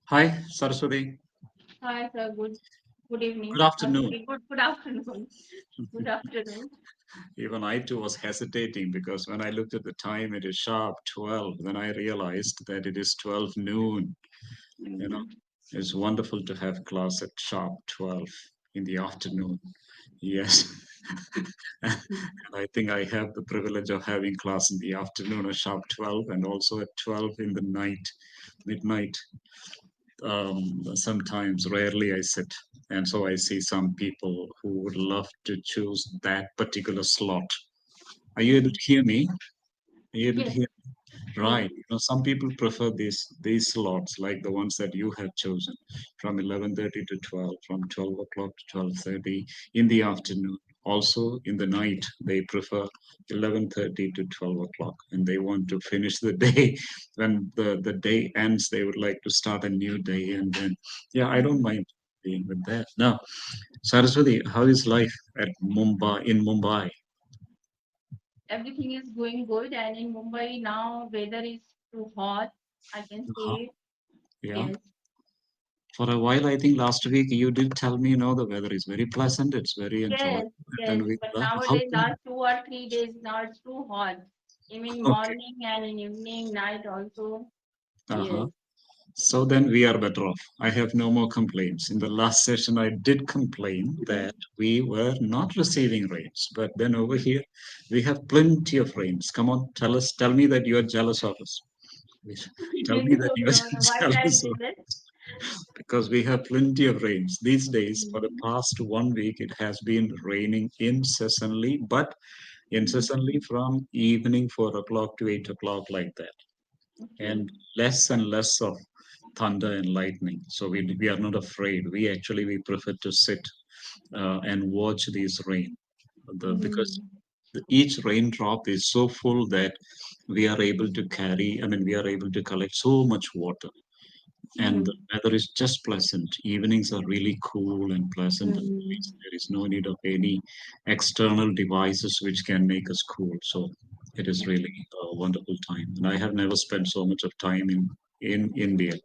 Hi, Saraswati. Hi, sir. Good Good evening. afternoon. Sorry, good afternoon. Good afternoon. Even I too was hesitating because when I looked at the time, it is sharp 12. Then I realized that it is 12 noon. You know, Mhm. it's wonderful to have class at sharp 12 in the afternoon. Yes. And I think I have the privilege of having class in the afternoon at sharp 12 and also at 12 in the night, midnight. Sometimes, rarely I sit. And so I see some people who would love to choose that particular slot. Are you able Mhm. to hear me? Are you able to Yes, hear? yes. Right. Some people prefer these slots, like the ones that you have chosen, from 11:30 to 12, from 12 o'clock to 12:30 in the afternoon. Also in the night, they prefer 11:30 to 12 o'clock, and they want to finish the day. When the day ends, they would like to start a new day, and then yeah, I don't Mhm. mind being with that. Now, Saraswati, how is life at Mumbai in Mumbai? Everything is going good, and in Mumbai now weather is too hot. I can Uh-huh. say Yeah. yes, For a while, I think last week you did tell me, the weather is very pleasant. It's very yes, enjoyable. And yes. then we, But how nowadays, come? last 2 or 3 days now it's too hot. Even Okay. morning and in evening, night also. Uh-huh. Yes. So then we are better off. I have no more complaints. In the last session, I did complain that we were not receiving rains. But then over here, we have plenty of rains. Come on, tell me that you are jealous of us. Tell me that No, you are no, no. Why I jealous say of that? because we have plenty of rains. These days, for the Mhm. past 1 week, it has been raining incessantly, but incessantly from evening 4 o'clock to 8 o'clock, like that, Okay. and less of thunder and lightning. So we are not afraid. We prefer to sit and watch these rain. Because Mhm. each raindrop is so full that we are able to carry. I mean, we are able to collect so much water, and the Mhm. weather is just pleasant. Evenings are really cool and pleasant. And Mhm. there is no need of any external devices which can make us cool. So it is really a wonderful time. And I have never spent so much of time in India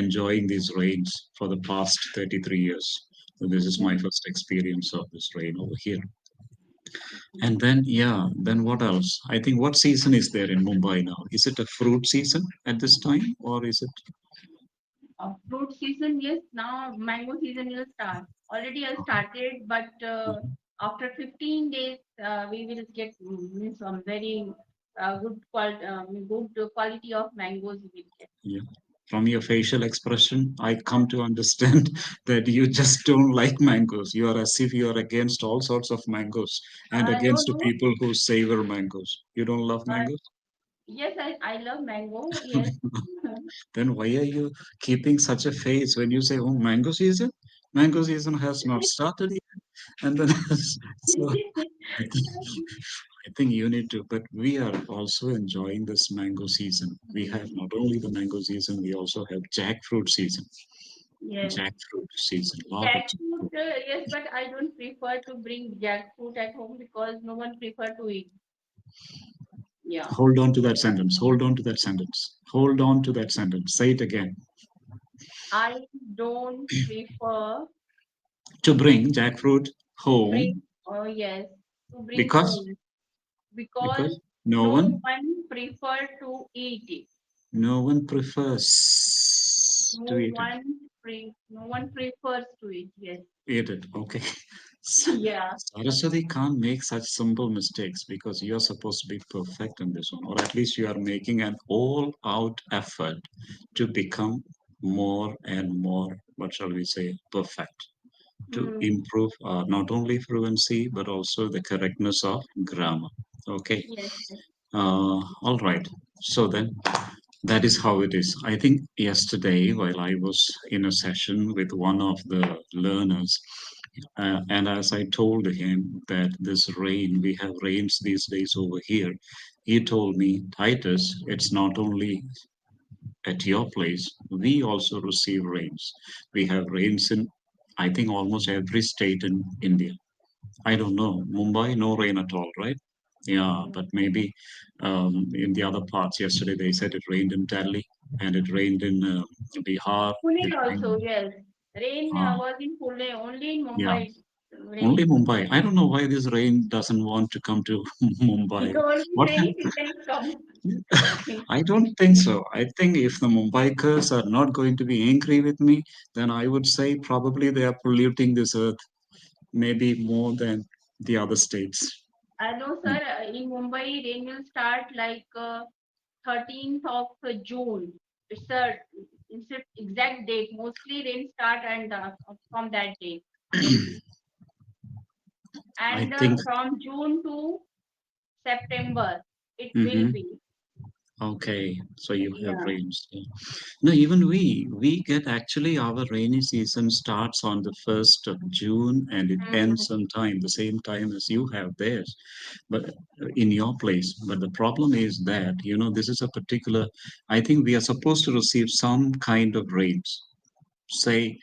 enjoying these rains for the past 33 years. So this is my Mhm. first experience of this rain over here. And then, yeah, then what else? I think what season is there in Mumbai now? Is it a fruit season at this time, or is it? Fruit season, yes. Now mango season will start. Already I started, but after 15 days, we will get some very good quality of mangoes we will get. Yeah. From your facial expression, I come to understand that you just don't like mangoes. You are as if you are against all sorts of mangoes and No, against the no. people who savor mangoes. You don't love Uh, mangoes? yes, I love mango. Yes. Then why are you keeping such a face when you say, "Oh, mango season"? Mango season has not started yet, and then so I think, I think you need to. But we are also enjoying this mango season. We have not only the mango season, we also have jackfruit season. Yes. Jackfruit season, lot of Jackfruit, jackfruit. yes, but I don't prefer to bring jackfruit at home because no one prefer to eat. Yeah. Hold on to that sentence. Hold on to that sentence. Hold on to that sentence. Say it again. I don't prefer To bring jackfruit to bring, home oh yes, to bring because home because because no no one one prefer to eat it. no one prefers to eat it. No one prefers to eat. Yes. Eat it. Okay. Yeah. Saraswati can't make such simple mistakes because you are supposed to be perfect in this one, or at least you are making an all-out effort to become more and more, what shall we say, perfect, to Hmm. improve not only fluency but also the correctness of grammar. Okay. Yes. Yes. All right. So then that is how it is. I think yesterday, while I was in a session with one of the learners, and as I told him that this rain, we have rains these days over here, he told me, Titus, it's not only at your place, we also receive rains. We have rains in, I think, almost every state in India. I don't know. Mumbai, no rain at all, right? Yeah, Okay. but maybe in the other parts, yesterday they said it rained in Delhi and it rained in Bihar. Pune It also, rained. yes. Rain Ah, was in Pune, only in yeah, Mumbai only rain. Mumbai. I don't know why this rain doesn't want to come to Mumbai. Only What rainy season comes in I don't think so. I think if the Mumbaikars are not going to be angry with me, then I would say probably they are polluting this earth maybe more than the other states. I know, sir, in Mumbai, rain will start like 13th of June. It's a exact date. Mostly rain start and from that date only. I And think. from June to September, it will Mhm. be. Okay, so you have Yeah. rains. Yeah. No, even we get actually our rainy season starts on the 1st of June and it ends Mhm. sometime the same time as you have theirs, but in your place. But the problem is that, this is a particular, I think we are supposed to receive some kind of rains, say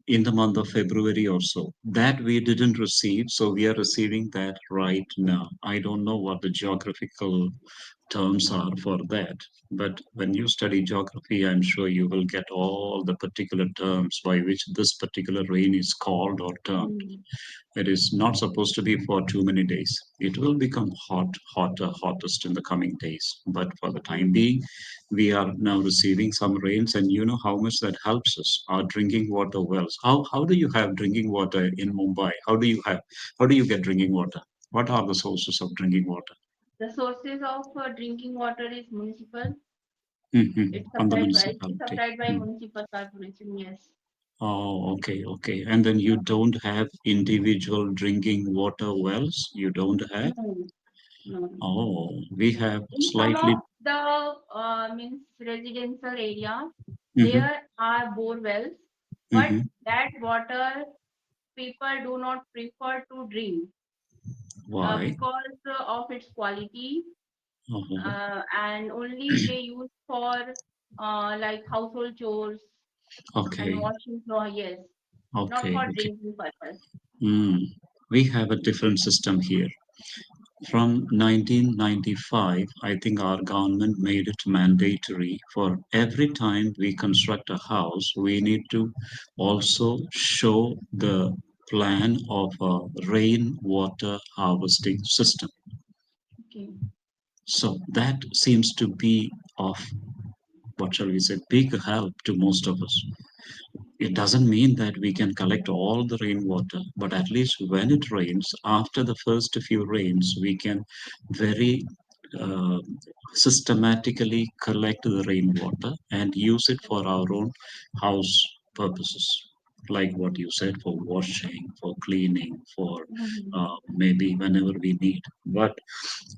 in the month of February or so. That we didn't receive, so we are receiving that right now. I don't know what the geographical terms are for that. But when you study geography, I'm sure you will get all the particular terms by which this particular rain is called or termed. Mhm. It is not supposed to be for too many days. It will become hot, hotter, hottest in the coming days. But for the time Mhm. being, we are now receiving some rains, and you know how much that helps us. Our drinking water wells. How do you have drinking water in Mumbai? How do you get drinking water? What are the sources of drinking water? The sources of drinking water is municipal. On the It is municipality. supplied by Hmm. municipal corporation. Yes. Oh, okay, okay. And then you Yeah. don't have individual drinking water wells? You don't have? No, no. Oh, we have In some of slightly. the means residential areas, Hmm. there are bore wells, but Hmm. that water people do not prefer to drink Why? because of its quality, Oh, and only they use for like household chores and okay, washing floor. Yes, not okay, for okay. drinking purpose. Mm. We have a different system here. From 1995, I think our government made it mandatory for every time we construct a house, we need to also show the plan of a rainwater harvesting system. Okay. So that seems to be of, what shall we say, big help to most of us. It doesn't mean that we can collect all the rainwater, but at least when it rains, after the first few rains, we can very uh, systematically collect the rainwater and use it for our own house purposes. Like what you said, for washing, for cleaning, for Mhm. maybe whenever we need. But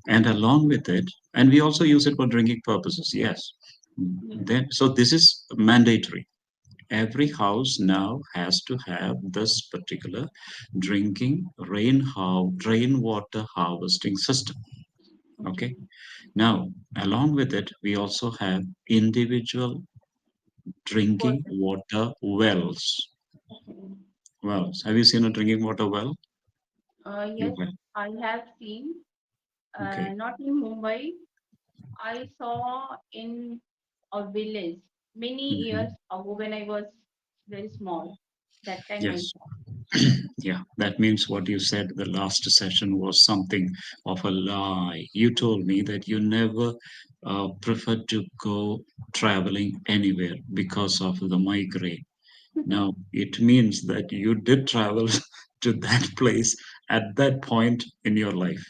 and along with it, and we also use it for drinking purposes. Yes. Yes. Then so this is mandatory. Every house now has to have this particular drinking rainwater harvesting system. Okay. Okay. Now, along with it, we also have individual drinking Person. water wells. Okay. Wells. Have you seen a drinking water well? You Yes, have. I have seen. Okay. Not in Mumbai. I saw in a village many Hmm. years ago when I was very small. That time I Yes. saw. Yeah, that means what you said the last session was something of a lie. You told me that you never preferred to go traveling anywhere because of the migraine. Now, it means that you did travel to that place at that point in your life.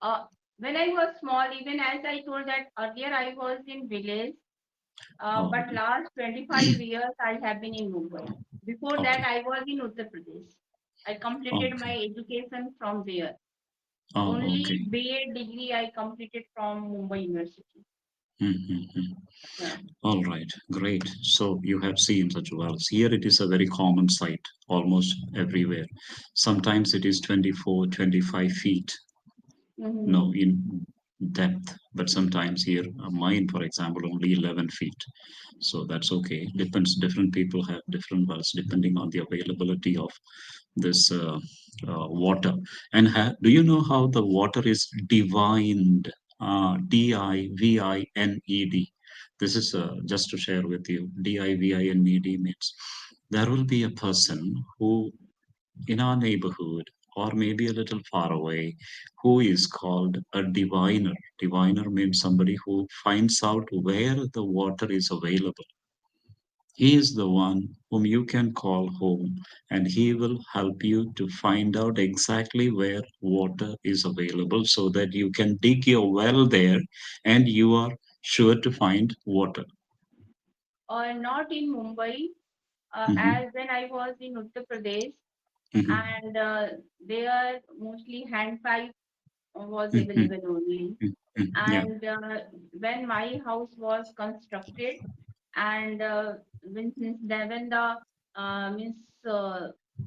Uh, when I was small, even as I told that earlier, I was in village. Oh, But last 25 years, I have been in Mumbai. Before that, okay. I was in Uttar Pradesh. I completed my Okay. education from there. Oh, Only okay. BA degree I completed from Mumbai University. Mm-hmm. Yeah. All right, great. So you have seen such wells. Here it is a very common sight almost everywhere. Sometimes it is 24, 25 feet, no, Mm-hmm. in depth, but sometimes here, mine, for example, only 11 feet. So that's okay. Depends, different people have different wells depending on the availability of this water. And do you know how the water is divined? Divined. This is just to share with you. Divined means there will be a person who in our neighborhood or maybe a little far away who is called a diviner. Diviner means somebody who finds out where the water is available. He is the one whom you can call home, and he will help you to find out exactly where water is available so that you can dig your well there and you are sure to find water. Not in Mumbai, Hmm. as when I was in Uttar Pradesh, Hmm. and there mostly hand pipe was Hmm. available only. Yeah. And when my house was constructed, and when the means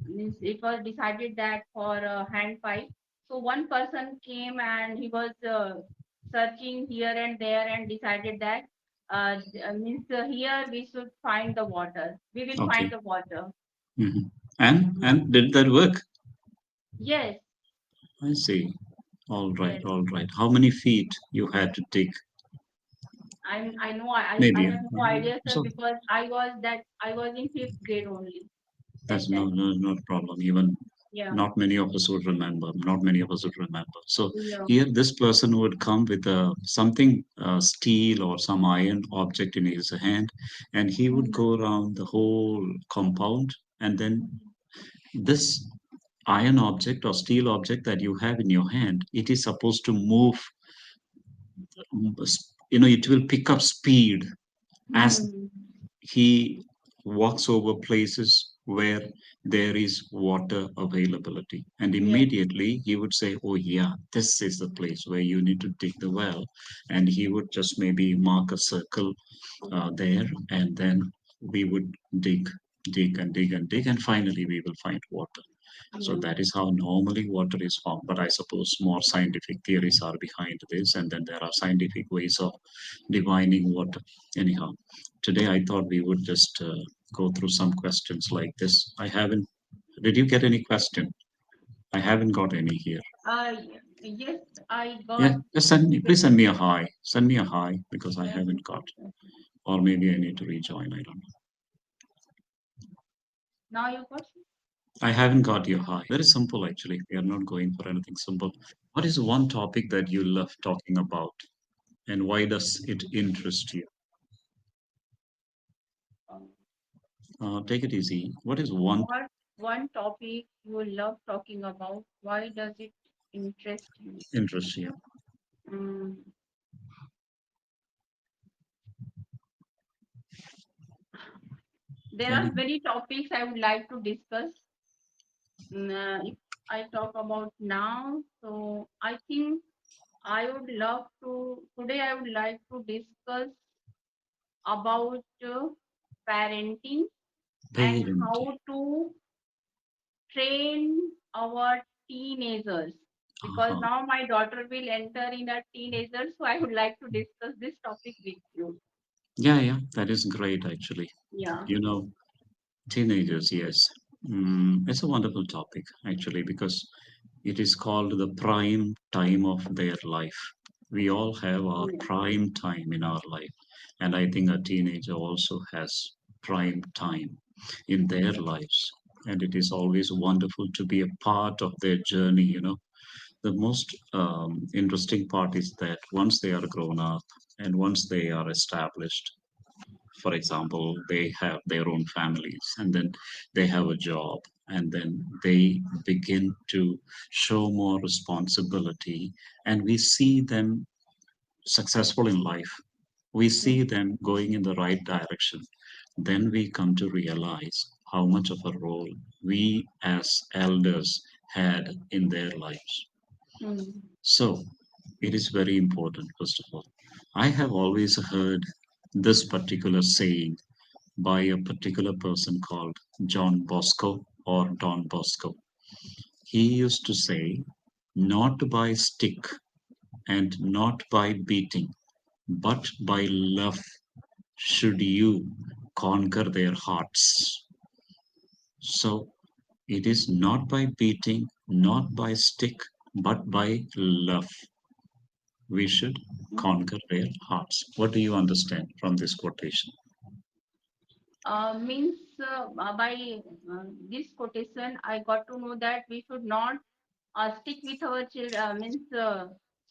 means it was decided that for hand pipe, so one person came and he was searching here and there and decided that here we should find the water. We will find Okay. the water. Hmm. And did that work? Yes, I see. All right, yes. all right. How many feet you had to dig? I know I Maybe. have no idea, sir, So because I was in fifth grade only that that's time. no problem. Even Yeah, not many of us would remember. Not many of us would remember. So yeah. here, this person would come with something steel or some iron object in his hand, and he would Mm, go around the whole compound, and then this iron object or steel object that you have in your hand, it is supposed to move. It will pick up speed as mm, he walks over places where there is water availability, and yes. immediately he would say, oh yeah, this is the place where you need to dig the well, and he would just maybe mark a circle there, and then we would dig and finally we will find water. So Yeah. that is how normally water is found. But I suppose more scientific theories are behind this, and then there are scientific ways of divining water. Anyhow, today I thought we would just go through some questions like this. I haven't. Did you get any question? I haven't got any here. Yes, I Yeah, got. just send me. Please send me a hi. Send me a hi because I Okay, haven't got. okay. Or maybe I need to rejoin. I don't know. Now your question. I haven't got your hi. Very simple, actually. We are not going for anything simple. What is one topic that you love talking about, and why does it interest you? Um, Take it easy. What is one what one topic you love talking about? Why does it interest you? interest you? Mm, there are Any many topics I would like to discuss. If I talk about now, so I think I would love to today. I would like to discuss about parenting and parenting? how to train our teenagers, because Uh-huh. now my daughter will enter in a teenager, so I would like to discuss this topic with you. Yeah, yeah, that is great, actually. Yeah. You know, teenagers, yes. It's a wonderful topic, actually, because it is called the prime time of their life. We all have our Yeah. prime time in our life, and I think a teenager also has prime time in their lives. And it is always wonderful to be a part of their journey. The most interesting part is that once they are grown up and once they are established, for example, they have their own families and then they have a job and then they begin to show more responsibility, and we see them successful in life. We see Mm, them going in the right direction. Then we come to realize how much of a role we as elders had in their lives. mm, So it is very important, first of all. I have always heard this particular saying by a particular person called John Bosco or Don Bosco. He used to say, not by stick and not by beating, but by love should you conquer their hearts. So It is not by beating, not by stick, but by love. We should conquer their hearts. What do you understand from this quotation? Means by this quotation, I got to know that we should not stick with our children, means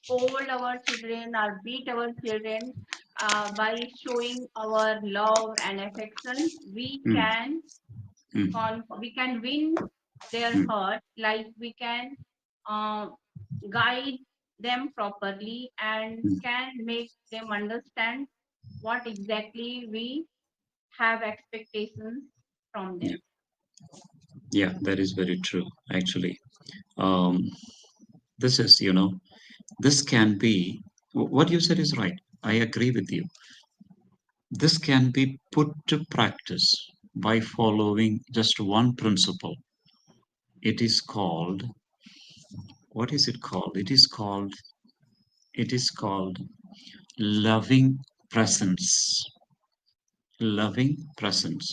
scold our children or beat our children. By showing our love and affection, Mm, we can win their mm, heart, like we can uh, guide them properly and mm. can make them understand what exactly we have expectations from Yeah, them. yeah, that is very true, actually. Um, this is, this can be, what you said is right. I agree with you. This can be put to practice by following just one principle. It is called, what is it called? It is called loving presence. Loving presence.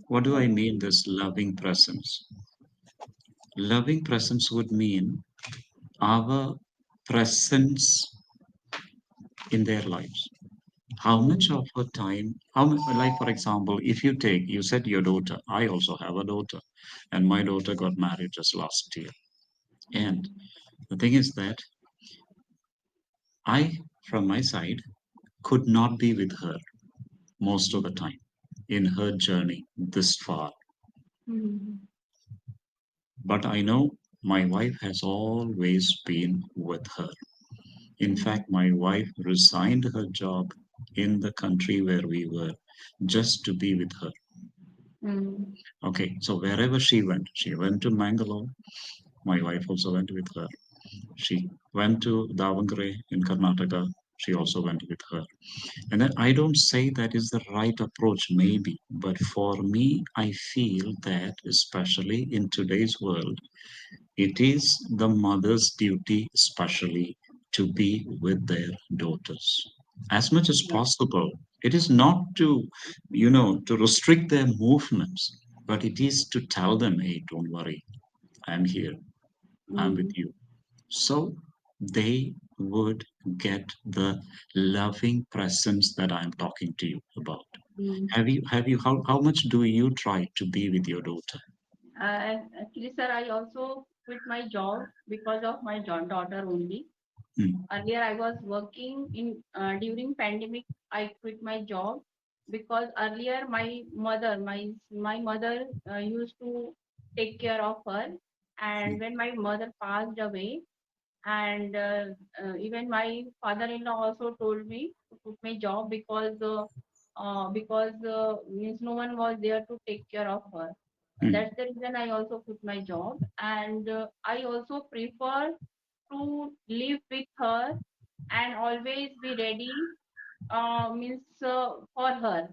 What do I mean Okay. this loving presence? Loving presence would mean our presence in their lives. How much Mm, of her time, like for example, if you said your daughter, I also have a daughter, and my daughter got married just last year. And mm, the thing is that I, from my side, could not be with her most of the time in her journey this far. mm, But I know my wife has always been with her. In mm, fact, my wife resigned her job in the country where we were just to be with her. mm, Okay, so wherever she went to Mangalore. My wife also went with her. She went to Davangere in Karnataka. She also went with her. And then I don't say that is the right approach, maybe, but for me, I feel that, especially in today's world, it is the mother's duty, especially, to be with their daughters as much as yes. possible. It is not to, to restrict their movements, but it is to tell them, hey, don't worry, I'm here, I'm with Mm, you. So they would get the loving presence that I'm talking to you about. mm. How much do you try to be with your daughter? Actually, sir, I also quit my job because of my daughter only. Mm, Earlier, I was working in during pandemic. I quit my job because earlier my mother used to take care of her, and mm, when my mother passed away, and even my father-in-law also told me to quit my job because means no one was there to take care of her. mm, That's the reason I also quit my job, and I also prefer to live with her and always be ready. Means for her.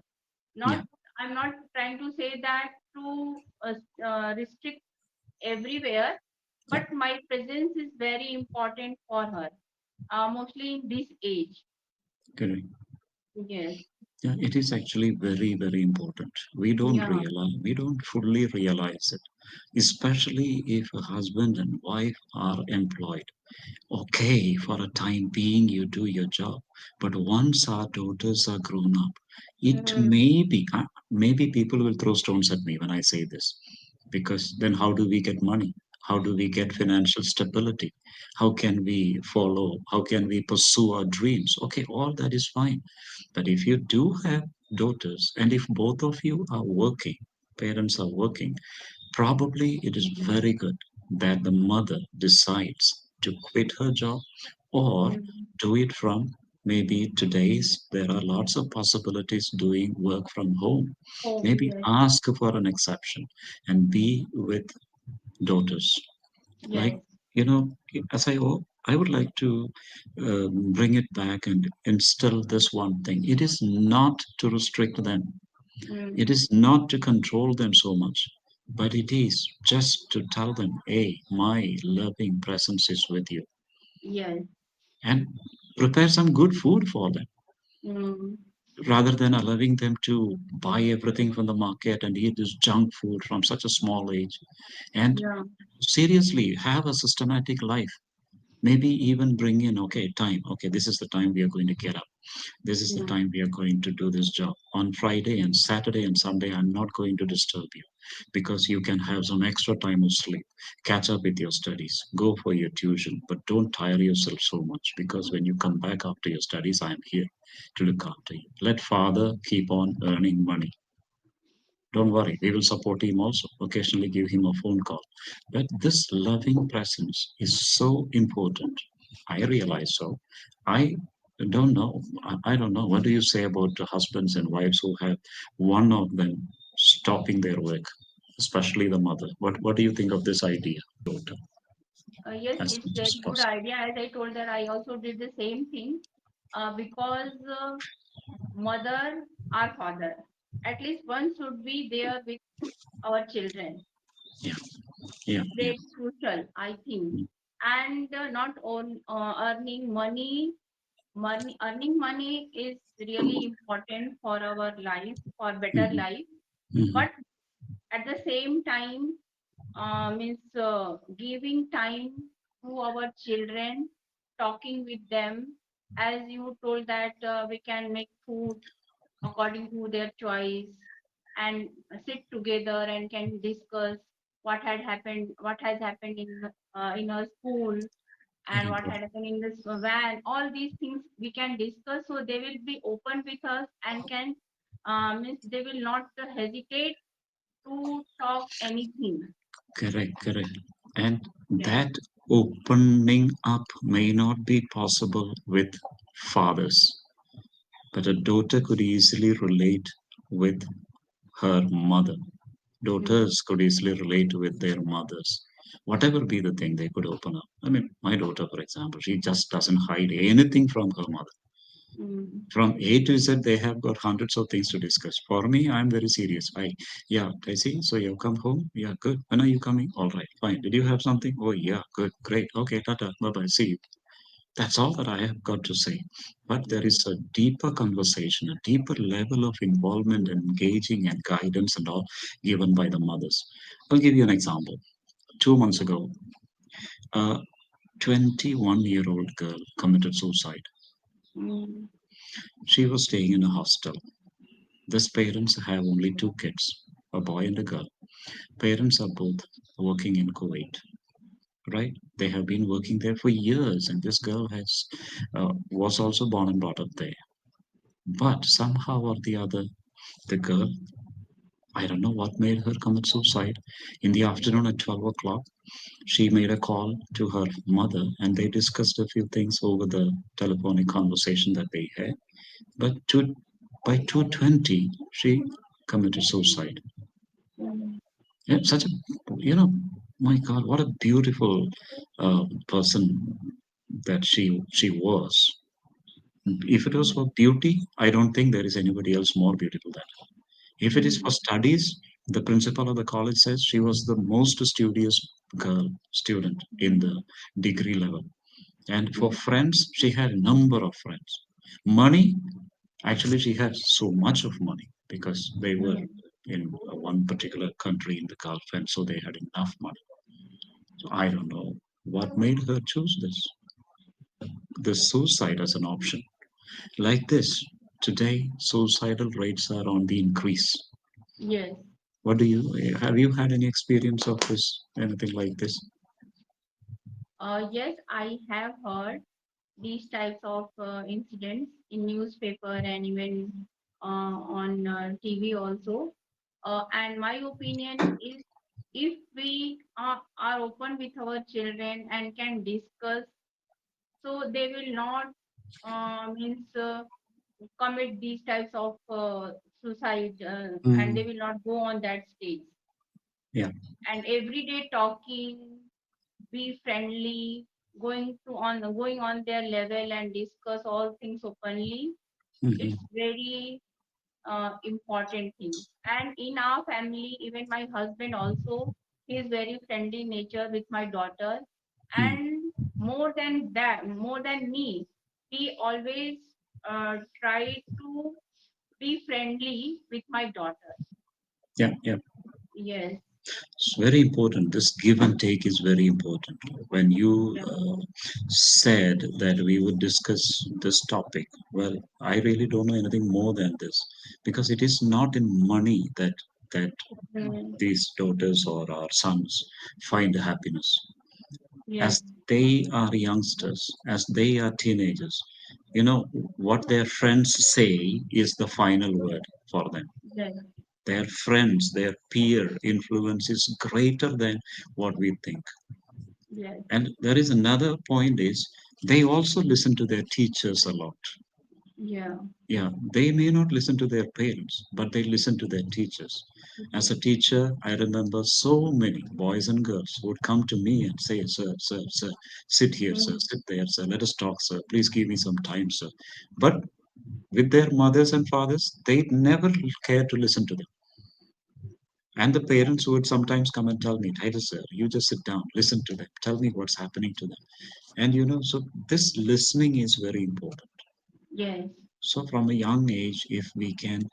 yeah, Not I'm not trying to say that to restrict everywhere, yeah, but my presence is very important for her. Mostly in this age. correct. Yes. Yeah, it is actually very, very important. Yeah. We don't fully realize it, especially if a husband and wife are employed. Okay, for a time being, you do your job. But once our daughters are grown up, it Mm, may be, maybe people will throw stones at me when I say this. Because then how do we get money? How do we get financial stability? How can we follow? How can we pursue our dreams? Okay, all that is fine. But if you do have daughters, and if both of you are working, parents are working, probably it is very good that the mother decides to quit her job or mm, do it from maybe today's there are lots of possibilities doing work from home. home. Maybe Yes. ask for an exception and be with daughters. Like, Yes. as I would like to bring it back and instill this one thing. It is not to restrict them, Mm, it is not to control them so much, but it is just to tell them, hey, my loving presence is with you. yes. And prepare some good food for them. Mm. rather than allowing them to buy everything from the market and eat this junk food from such a small age. And Yeah. seriously, have a systematic life. Maybe even bring in, okay, time. Okay, this is the time we are going to get up. This is the Yeah. time we are going to do this job. On Friday and Saturday and Sunday, I'm not going to disturb you because you can have some extra time of sleep. Catch up with your studies. Go for your tuition, but don't tire yourself so much because when you come back after your studies, I am here to look after you. Let father keep on earning money. Don't worry, we will support him also. Occasionally give him a phone call. But this loving presence is so important. I realize so. I don't know. I don't know. What do you say about the husbands and wives who have one of them stopping their work, especially the mother? What do you think of this idea, daughter, Yes, as it's much as very good possible? idea. As I told that I also did the same thing because mother or father, at least one should be there with our children. Yeah, yeah, It's yeah. very crucial, I think. And not on earning money. Earning money is really important for our life, for better Hmm. life. Hmm. But at the same time, means giving time to our children, talking with them. As you told that we can make food according to their choice and sit together and can discuss what has happened in a school and Very what good. had happened in this van. All these things we can discuss, so they will be open with us and can means they will not hesitate to talk anything. Correct, correct. And Yeah. that opening up may not be possible with fathers, but a daughter could easily relate with her mother. Mm, Daughters could easily relate with their mothers. Whatever be the thing, they could open up. I mean, my daughter, for example, she just doesn't hide anything from her mother. mm, From A to Z, they have got hundreds of things to discuss. For me, I'm very serious. Yeah, I see. So you come home? Yeah, good. When are you coming? All right, fine. Did you have something? Oh, yeah, good, great. Okay, tata, bye bye. See you. That's all that I have got to say. But there mm, is a deeper conversation, a deeper level of involvement and engaging and guidance and all given by the mothers. I'll give you an example. 2 months ago, a 21-year-old girl committed suicide. mm, She was staying in a hostel. These parents have only two kids, a boy and a girl. Parents are both working in Kuwait, right? They have been working there for years, and this girl has was also born and brought up there. But somehow or the other, the girl, I don't know what made her commit suicide. In the afternoon at 12 o'clock, she made a call to her mother, and they discussed a few things over the telephonic conversation that they had. But by 2:20, she committed suicide. mm, Yeah, such a, my God, what a beautiful person that she was. If it was mm, for beauty, I don't think there is anybody else more beautiful than her. If it is for mm, studies, the principal of the college says she was the most studious student in the degree level. And for mm, friends, she had a number of friends. Money, actually, she had so much of money because they were mm. in one particular country in the Gulf, and so they had enough money. So I don't know what made her choose this suicide as an option. Like this, today suicidal rates are on the increase. Yes. What do you have you had any experience of this, anything like this? Yes, I have heard these types of incidents in newspaper and even on TV also. And my opinion is if we are open with our children and can discuss, so they will not means commit these types of suicide and they Mm, will not go on that stage. yeah. And everyday talking, be friendly, going on their level and discuss all things openly. Hmm. It's very important thing. And in our family, even my husband also, he is very friendly nature with my daughter. Mm, And more than that, more than me, he always try to be friendly with my daughter. Yeah, yeah. Yes. It's very important. This give and take is very important. When you Yeah. said that we would discuss this topic, well, I really don't know anything more than this because it is not in money that Mm, these daughters or our sons find happiness. yes. As they are youngsters, as they are teenagers, you know what their friends say is the final word for them. Yes. Their friends, their peer influence is greater than what we think. Yes. And there is another point is they also listen to their teachers a lot. Yeah. Yeah, they may not listen to their parents, but they listen to their teachers. As a teacher, I remember so many boys and girls who would come to me and say, "Sir, sir, sir, sit here, sir, Mm, sit there, sir, let us talk, sir, please give me some time, sir." But with their mothers and fathers, they never care to listen to them. And the parents would sometimes come and tell me, "Titus, sir, you just sit down, listen to them, tell me what's happening to them." And so this listening is very important. yes. So from a young age, if we can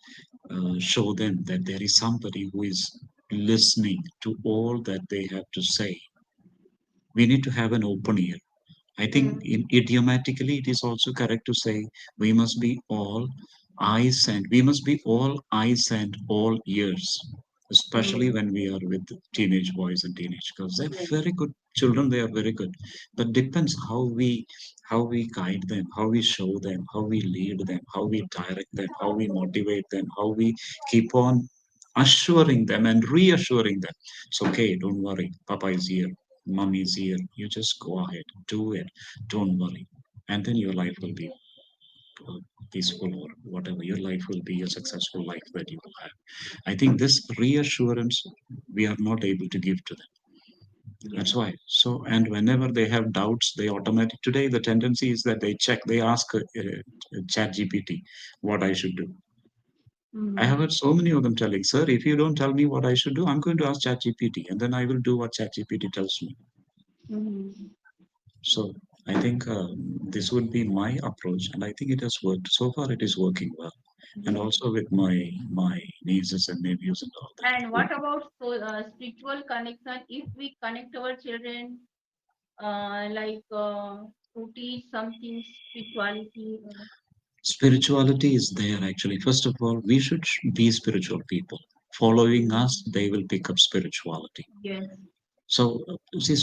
show them that there is somebody who is listening to all that they have to say, we need to have an open ear. I think Mm, idiomatically it is also correct to say we must be all eyes and all ears, especially mm, when we are with teenage boys and teenage girls. They're yes. very good children, they are very good. But depends how we guide them, how we show them, how we lead them, how we direct them, how we motivate them, how we keep on assuring them and reassuring them. It's okay, don't worry, Papa is here, Mom is here. You just go ahead, do it, don't worry. And then your life will be uh, peaceful or whatever. Your life will be a successful life that you will have. I think this reassurance we are not able to give to them. Yes. That's why. So, and whenever they have doubts, they automatic. Today, the tendency is that they check, they ask Chat GPT what I should do. I have Mm, heard so many of them telling, "Sir, if you don't tell me what I should do, I'm going to ask Chat GPT, and then I will do what Chat GPT tells me." mm, So I think this would be my approach, and I think it has worked. So far, it is working well, and yes. also with my nieces and nephews and all that. And what about spiritual connection? If we connect our children, to teach something spirituality. Spirituality is there actually. First of all, we should be spiritual people. Following Mm, us, they will pick up spirituality. yes. So, see,